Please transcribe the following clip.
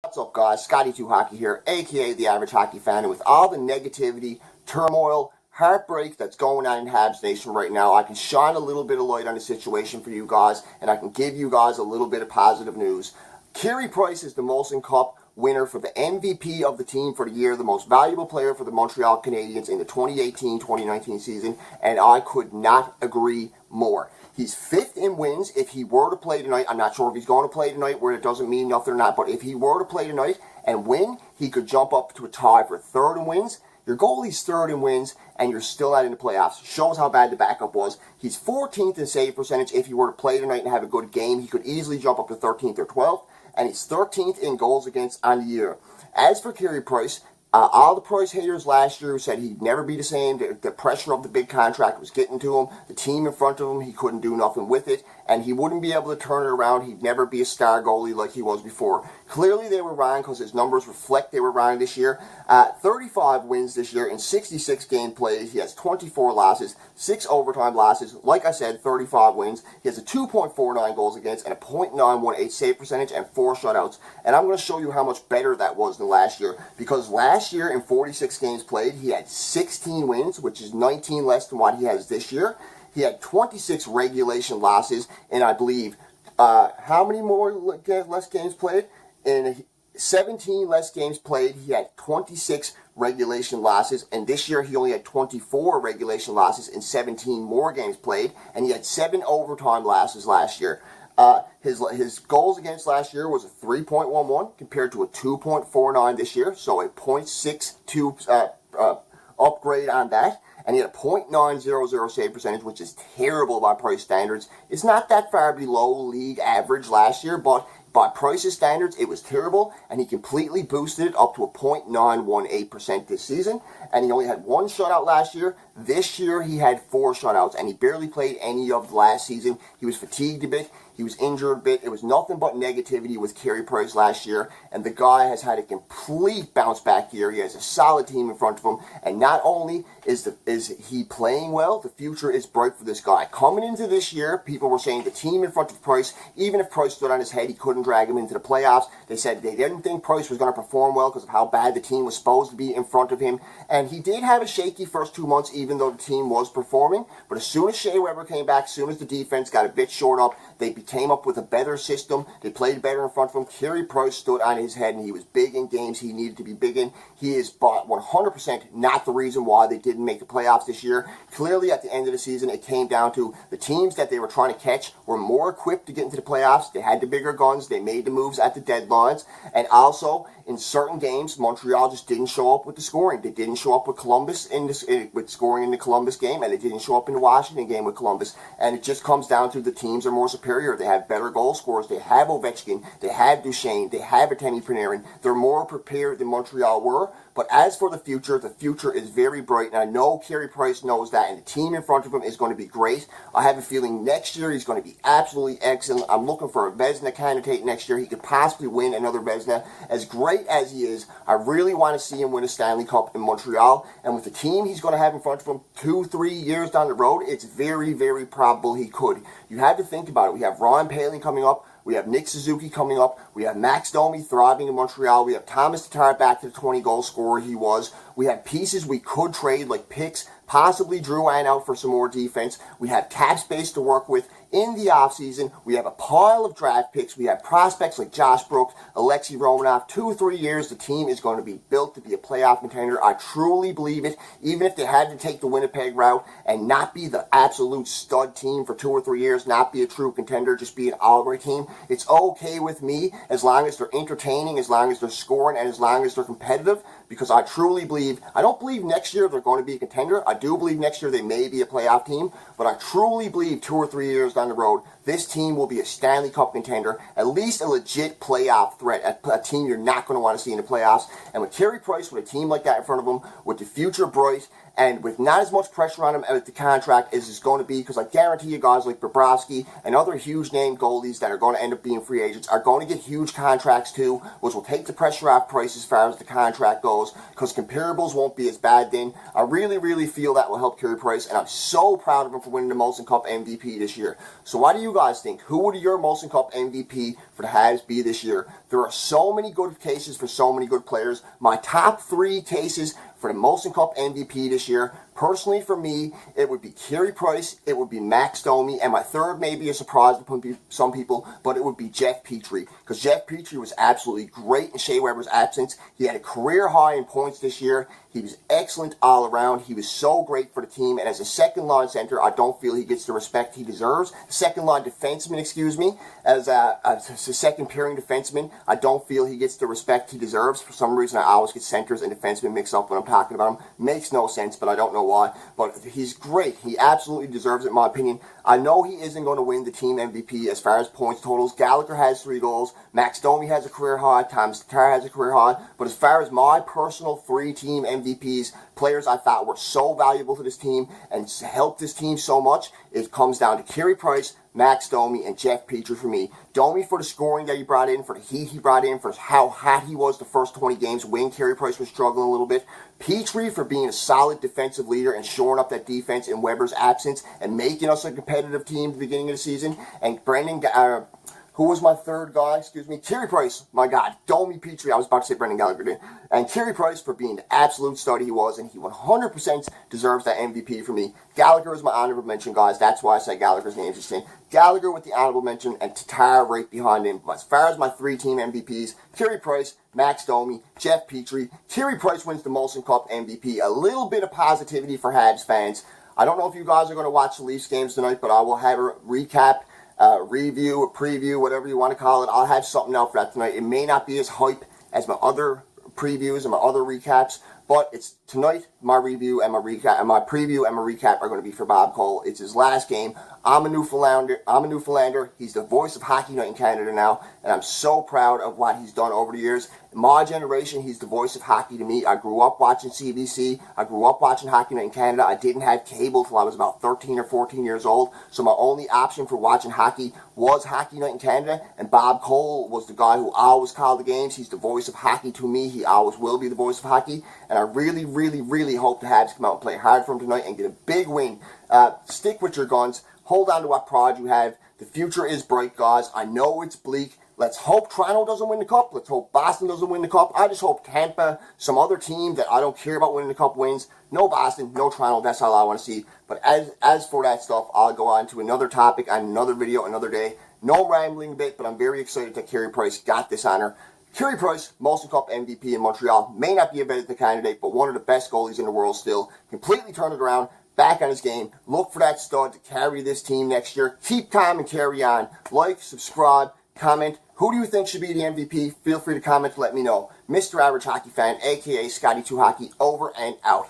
What's up, guys? Scotty2Hockey here, aka the Average Hockey Fan, and with all the negativity, turmoil, heartbreak that's going on in Habs Nation right now, I can shine a little bit of light on the situation for you guys, and I can give you guys a little bit of positive news. Carey Price is the Molson Cup winner for the MVP of the team for the year, the most valuable player for the Montreal Canadiens in the 2018-2019 season, and I could not agree more. He's fifth in wins. If he were to play tonight, I'm not sure if he's going to play tonight, where it doesn't mean nothing or not, but if he were to play tonight and win, he could jump up to a tie for third in wins. Your goalie's third in wins, and you're still not in the playoffs. Shows how bad the backup was. He's 14th in save percentage. If he were to play tonight and have a good game, he could easily jump up to 13th or 12th, and he's 13th in goals against on the year. As for Carey Price, all the Price haters last year who said he'd never be the same, the pressure of the big contract was getting to him, the team in front of him, he couldn't do nothing with it, and he wouldn't be able to turn it around. He'd never be a star goalie like he was before. Clearly they were wrong, because his numbers reflect they were wrong this year. 35 wins this year in 66 games played. He has 24 losses, 6 overtime losses. Like I said, 35 wins. He has a 2.49 goals against and a .918 save percentage and 4 shutouts. And I'm going to show you how much better that was than last year, because last year in 46 games played, he had 16 wins, which is 19 less than what he has this year. He had 26 regulation losses, and I believe, how many more less games played? In 17 less games played, he had 26 regulation losses, and this year he only had 24 regulation losses in 17 more games played, and he had 7 overtime losses last year. His goals against last year was a 3.11 compared to a 2.49 this year, so a .62 upgrade on that. And he had a .900 save percentage, which is terrible by Price standards. It's not that far below league average last year, but by Price's standards, it was terrible, and he completely boosted it up to a .918% this season. And he only had 1 shutout last year. This year, he had 4 shutouts, and he barely played any of last season. He was fatigued a bit. He was injured a bit. It was nothing but negativity with Carey Price last year, and the guy has had a complete bounce back year. He has a solid team in front of him, and not only is he playing well, the future is bright for this guy. Coming into this year, people were saying the team in front of Price, even if Price stood on his head, he couldn't drag him into the playoffs. They said they didn't think Price was going to perform well because of how bad the team was supposed to be in front of him, and he did have a shaky first 2 months, even though the team was performing. But as soon as Shea Weber came back, as soon as the defense got a bit short up, they came up with a better system. They played better in front of him. Carey Price stood on his head, and he was big in games he needed to be big in. He is 100% not the reason why they didn't make the playoffs this year. Clearly, at the end of the season, it came down to the teams that they were trying to catch were more equipped to get into the playoffs. They had the bigger guns. They made the moves at the deadlines. And also, in certain games, Montreal just didn't show up with the scoring. They didn't show up with Columbus with scoring in the Columbus game, and they didn't show up in the Washington game with Columbus. And it just comes down to the teams are more superior. They have better goal scorers. They have Ovechkin. They have Duchesne. They have Artemi Panarin. They're more prepared than Montreal were. But as for the future is very bright, and I know Carey Price knows that, and the team in front of him is going to be great. I have a feeling next year he's going to be absolutely excellent. I'm looking for a Vezina candidate next year. He could possibly win another Vezina. As great as he is, I really want to see him win a Stanley Cup in Montreal, and with the team he's going to have in front of him 2-3 years down the road, it's very, very probable he could. You have to think about it. We have Ron Palin coming up. We have Nick Suzuki coming up. We have Max Domi thriving in Montreal. We have Thomas Tatar back to the 20-goal scorer he was. We have pieces we could trade like picks, possibly Drouin out for some more defense. We have cap space to work with in the offseason. We have a pile of draft picks. We have prospects like Josh Brooks, Alexei Romanov. 2 or 3 years, the team is going to be built to be a playoff contender. I truly believe it. Even if they had to take the Winnipeg route and not be the absolute stud team for 2 or 3 years, not be a true contender, just be an all-right team, it's okay with me as long as they're entertaining, as long as they're scoring, and as long as they're competitive, because I truly believe, I don't believe next year they're going to be a contender. I do believe next year they may be a playoff team, but I truly believe 2 or 3 years down the road, this team will be a Stanley Cup contender, at least a legit playoff threat, a team you're not going to want to see in the playoffs. And with Carey Price, with a team like that in front of him, with the future bright, and with not as much pressure on him with the contract as it's going to be, because I guarantee you guys like Bobrovsky and other huge name goalies that are going to end up being free agents are going to get huge contracts too, which will take the pressure off Price as far as the contract goes, because comparables won't be as bad then. I really, really feel that will help Carey Price, and I'm so proud of him for winning the Molson Cup MVP this year. So why do you guys guys think? Who would your Molson Cup MVP for the Habs be this year? There are so many good cases for so many good players. My top 3 cases for the Molson Cup MVP this year, personally for me, it would be Carey Price, it would be Max Domi, and my third may be a surprise to some people, but it would be Jeff Petrie. Because Jeff Petrie was absolutely great in Shea Weber's absence. He had a career high in points this year. He was excellent all around. He was so great for the team. And as a second line center, I don't feel he gets the respect he deserves. Second line defenseman, as a second pairing defenseman, I don't feel he gets the respect he deserves. For some reason, I always get centers and defensemen mixed up when I'm talking about him. Makes no sense, but I don't know why. But he's great. He absolutely deserves it, in my opinion. I know he isn't going to win the team MVP as far as points totals. Gallagher has 3 goals. Max Domi has a career high. Thomas Tatar has a career high. But as far as my personal 3-team MVPs, players I thought were so valuable to this team and helped this team so much, it comes down to Carey Price, Max Domi, and Jeff Petrie for me. Domi for the scoring that he brought in, for the heat he brought in, for how hot he was the first 20 games when Carey Price was struggling a little bit. Petrie for being a solid defensive leader and shoring up that defense in Weber's absence and making us a competitive team at the beginning of the season. And who was my third guy? Carey Price. My God. Domi, Petrie. I was about to say Brendan Gallagher. And Carey Price for being the absolute stud he was, and he 100% deserves that MVP for me. Gallagher is my honorable mention, guys. That's why I say Gallagher's name is just Gallagher with the honorable mention, and Tatar right behind him. But as far as my 3-team MVPs, Carey Price, Max Domi, Jeff Petrie. Carey Price wins the Molson Cup MVP. A little bit of positivity for Habs fans. I don't know if you guys are going to watch the Leafs games tonight, but I will have a recap, review, a preview, whatever you want to call it. I'll have something out for that tonight. It may not be as hype as my other previews and my other recaps, but it's tonight. My review and my recap and my preview and my recap are going to be for Bob Cole. It's his last game. I'm a Newfoundlander. He's the voice of Hockey Night in Canada now, and I'm so proud of what he's done over the years. In my generation, he's the voice of hockey to me. I grew up watching CBC. I grew up watching Hockey Night in Canada. I didn't have cable till I was about 13 or 14 years old, so my only option for watching hockey was Hockey Night in Canada, and Bob Cole was the guy who always called the games. He's the voice of hockey to me. He always will be the voice of hockey, and I really, really, really hope the Habs come out and play hard for him tonight and get a big win. Stick with your guns. Hold on to what pride you have. The future is bright, guys. I know it's bleak. Let's hope Toronto doesn't win the Cup. Let's hope Boston doesn't win the Cup. I just hope Tampa, some other team that I don't care about winning the Cup, wins. No Boston, no Toronto. That's all I want to see. But as for that stuff, I'll go on to another topic on another video another day. No rambling a bit, but I'm very excited that Carey Price got this honor. Carey Price, Molson Cup MVP in Montreal, may not be a better candidate, but one of the best goalies in the world still. Completely turned it around. Back on his game. Look for that stud to carry this team next year. Keep calm and carry on. Like, subscribe, comment. Who do you think should be the MVP? Feel free to comment to let me know. Mr. Average Hockey Fan, a.k.a. Scotty2Hockey, over and out.